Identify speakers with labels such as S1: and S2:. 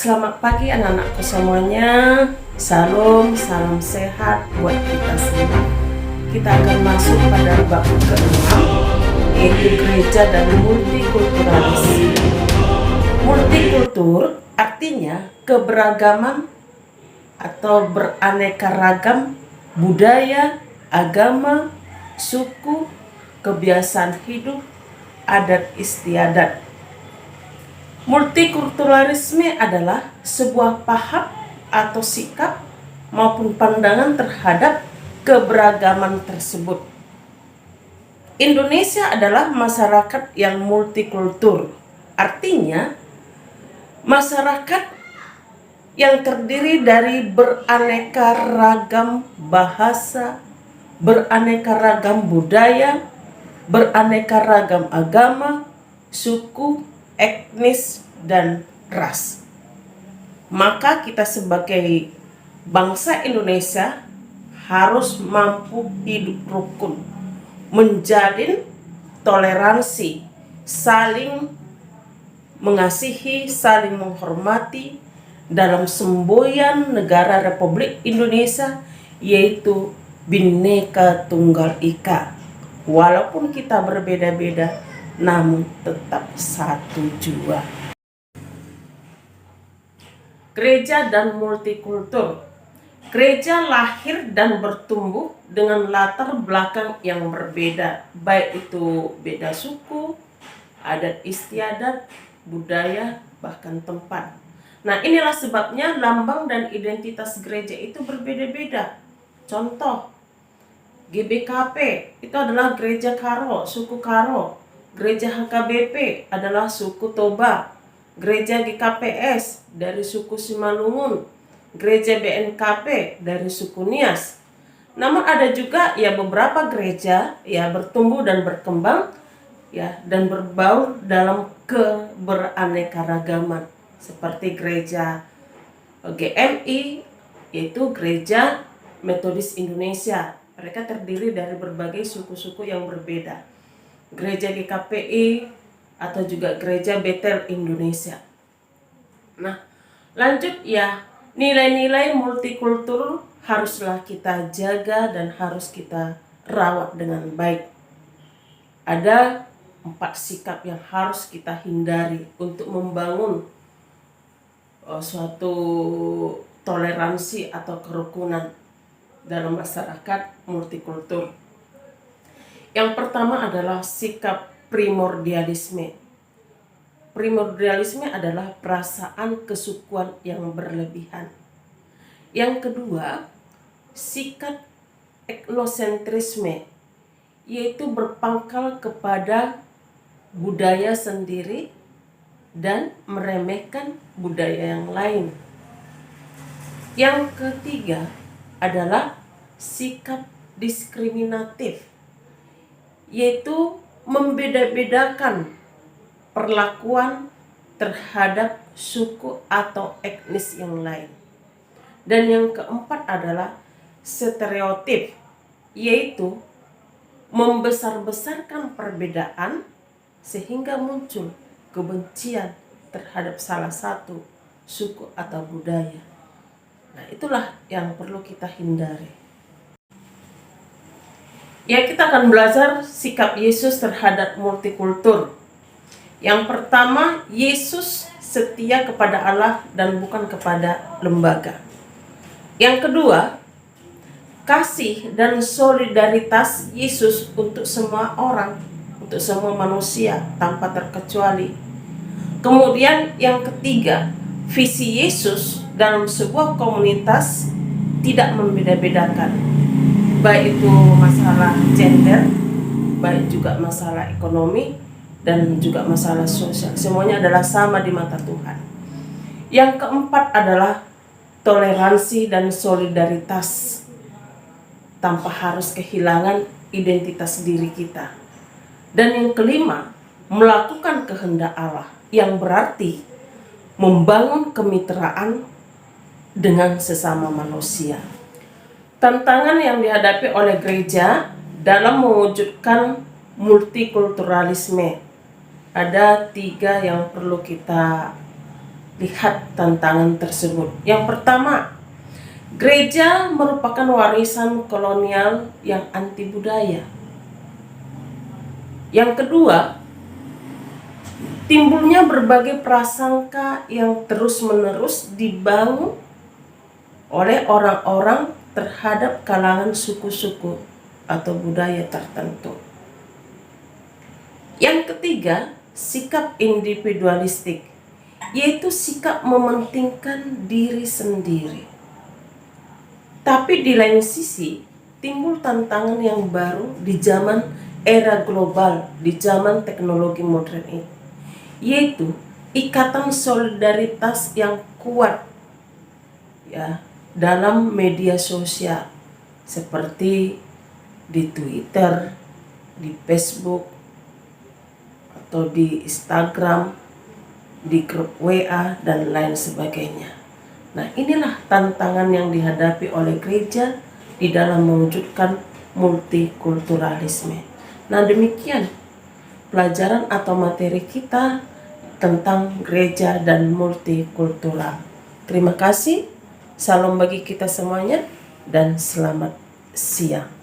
S1: Selamat pagi anak-anakku semuanya. Salam, salam sehat buat kita semua. Kita akan masuk pada bab ke-6, yaitu gereja dan multikulturalis. Multikultur artinya keberagaman atau beraneka ragam budaya, agama, suku, kebiasaan hidup, adat istiadat. Multikulturalisme adalah sebuah paham atau sikap maupun pandangan terhadap keberagaman tersebut. Indonesia adalah masyarakat yang multikultur. Artinya, masyarakat yang terdiri dari beraneka ragam bahasa, beraneka ragam budaya, beraneka ragam agama, suku, etnis, dan ras. Maka kita sebagai bangsa Indonesia harus mampu hidup rukun, menjalin toleransi, saling mengasihi, saling menghormati dalam semboyan negara Republik Indonesia, yaitu Bhinneka Tunggal Ika. Walaupun kita berbeda-beda, namun tetap satu jua. Gereja dan multikultur. Gereja lahir dan bertumbuh dengan latar belakang yang berbeda, baik itu beda suku, adat istiadat, budaya, bahkan tempat. Nah, inilah sebabnya lambang dan identitas gereja itu berbeda-beda. Contoh, GBKP itu adalah gereja Karo, suku Karo. Gereja HKBP adalah suku Toba, gereja GKPS dari suku Simalungun, gereja BNKP dari suku Nias. Namun ada juga beberapa gereja bertumbuh dan berkembang dan berbaur dalam keberaneka-ragaman seperti gereja GMI, yaitu Gereja Metodis Indonesia. Mereka terdiri dari berbagai suku-suku yang berbeda. Gereja GKPI atau juga Gereja Betel Indonesia. Nah, lanjut nilai-nilai multikultur haruslah kita jaga dan harus kita rawat dengan baik. Ada 4 sikap yang harus kita hindari untuk membangun suatu toleransi atau kerukunan dalam masyarakat multikultur. Yang pertama adalah sikap primordialisme. Primordialisme adalah perasaan kesukuan yang berlebihan. Yang kedua, sikap etnosentrisme, yaitu berpangkal kepada budaya sendiri dan meremehkan budaya yang lain. Yang ketiga adalah sikap diskriminatif, yaitu membeda-bedakan perlakuan terhadap suku atau etnis yang lain. Dan yang keempat adalah stereotip, yaitu membesar-besarkan perbedaan sehingga muncul kebencian terhadap salah satu suku atau budaya. Nah, itulah yang perlu kita hindari. Kita akan belajar sikap Yesus terhadap multikultur. Yang pertama, Yesus setia kepada Allah dan bukan kepada lembaga. Yang kedua, kasih dan solidaritas Yesus untuk semua orang, untuk semua manusia tanpa terkecuali. Kemudian yang ketiga, visi Yesus dalam sebuah komunitas tidak membeda-bedakan, baik itu masalah gender, baik juga masalah ekonomi, dan juga masalah sosial. Semuanya adalah sama di mata Tuhan. Yang keempat adalah toleransi dan solidaritas tanpa harus kehilangan identitas diri kita. Dan yang kelima, melakukan kehendak Allah, yang berarti membangun kemitraan dengan sesama manusia. Tantangan yang dihadapi oleh gereja dalam mewujudkan multikulturalisme, ada 3 yang perlu kita lihat tantangan tersebut. Yang pertama, gereja merupakan warisan kolonial yang anti budaya. Yang kedua, timbulnya berbagai prasangka yang terus-menerus dibangun oleh orang-orang terhadap kalangan suku-suku atau budaya tertentu. Yang ketiga, sikap individualistik, yaitu sikap mementingkan diri sendiri. Tapi di lain sisi, timbul tantangan yang baru di zaman era global, di zaman teknologi modern ini, yaitu ikatan solidaritas yang kuat ya dalam media sosial seperti di Twitter, di Facebook, atau di Instagram, di grup WA, dan lain sebagainya. Nah, inilah tantangan yang dihadapi oleh gereja di dalam mewujudkan multikulturalisme. Nah, demikian pelajaran atau materi kita tentang gereja dan multikultural. Terima kasih, salam bagi kita semuanya, dan selamat siang.